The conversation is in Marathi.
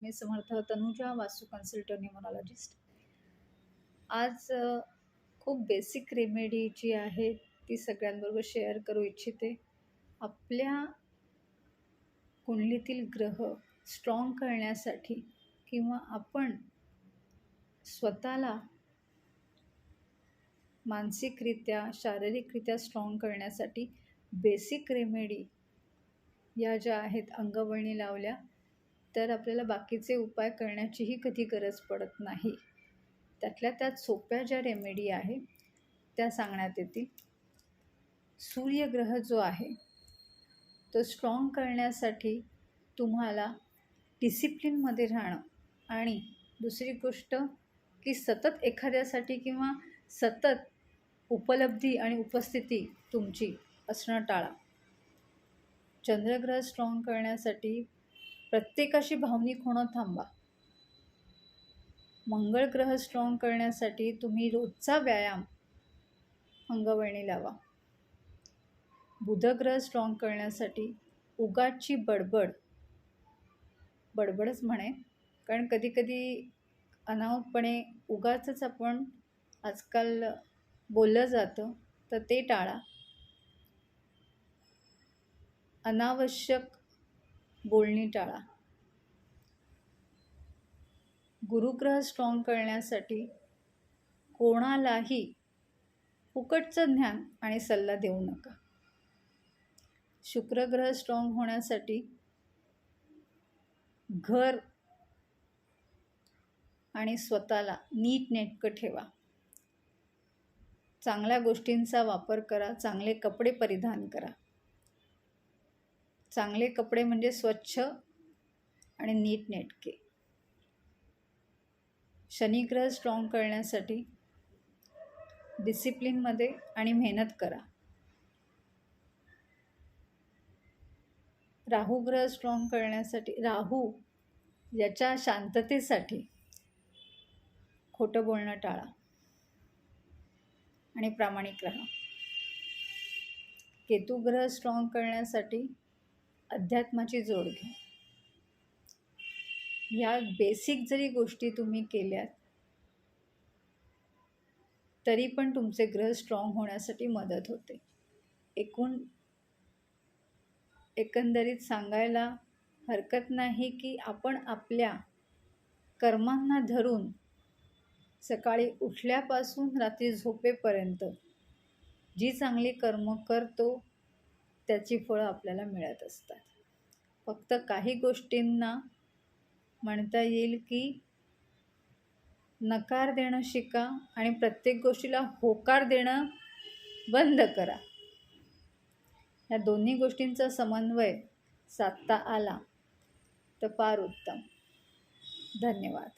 मी समर्थ तनुजा, वास्तू कन्सल्टंट न्यूमरोलॉजिस्ट. आज खूप बेसिक रेमेडी जी आहे ती सगळ्यांबरोबर शेअर करू इच्छिते. आपल्या कुंडलीतील ग्रह स्ट्रॉंग करण्यासाठी किंवा आपण स्वतःला मानसिकरित्या शारीरिकरित्या स्ट्रॉंग करण्यासाठी बेसिक रेमेडी या ज्या आहेत अंगवळणी लावल्या तर आपल्याला बाकीचे उपाय करण्याचीही कधी गरज पडत नाही. त्यातल्या त्यात सोप्या ज्या रेमेडी आहे त्या सांगण्यात येतील. सूर्यग्रह जो आहे तो स्ट्रॉंग करण्यासाठी तुम्हाला डिसिप्लिनमध्ये राहणं आणि दुसरी गोष्ट की सतत एखाद्यासाठी किंवा सतत उपलब्धी आणि उपस्थिती तुमची असणं टाळा. चंद्रग्रह स्ट्रॉंग करण्यासाठी प्रत्येकाशी भावनिक होणं थांबा. मंगळ ग्रह स्ट्रॉंग करण्यासाठी तुम्ही रोजचा व्यायाम अंगवळणी लावा. बुध ग्रह स्ट्रॉंग करण्यासाठी उगाचची बडबडच म्हणे, कारण कधी कधी अनाहूतपणे उगाचच आपण आजकाल बोललं जातं तर ते टाळा. अनावश्यक बोलणी टाळा. गुरुग्रह स्ट्रॉंग करण्यासाठी कोणालाही फुकटचं ज्ञान आणि सल्ला देऊ नका. शुक्रग्रह स्ट्रॉंग होण्यासाठी घर आणि स्वतःला नीटनेटकं ठेवा. चांगल्या गोष्टींचा वापर करा. चांगले कपडे परिधान करा. चांगले कपडे म्हणजे स्वच्छ आणि नीटनेटके. शनिग्रह स्ट्रॉंग करण्यासाठी डिसिप्लिनमध्ये आणि मेहनत करा. राहुग्रह स्ट्रॉंग करण्यासाठी राहू याच्या शांततेसाठी खोटं बोलणं टाळा आणि प्रामाणिक राहा. केतुग्रह स्ट्रॉंग करण्यासाठी अध्यात्माची जोड घ्या. या बेसिक जरी गोष्टी तुम्ही केल्यात तरी पण तुमचे ग्रह स्ट्रॉंग होण्यासाठी मदत होते. एकंदरीत सांगायला हरकत नाही की आपण आपल्या कर्मांना धरून सकाळी उठल्यापासून रात्री झोपेपर्यंत जी चांगली कर्म करतो त्याची फळं आपल्याला मिळत असतात. फक्त काही गोष्टींना म्हणता येईल की नकार देणं शिका आणि प्रत्येक गोष्टीला होकार देणं बंद करा. या दोन्ही गोष्टींचा समन्वय साधता आला तर फार उत्तम. धन्यवाद.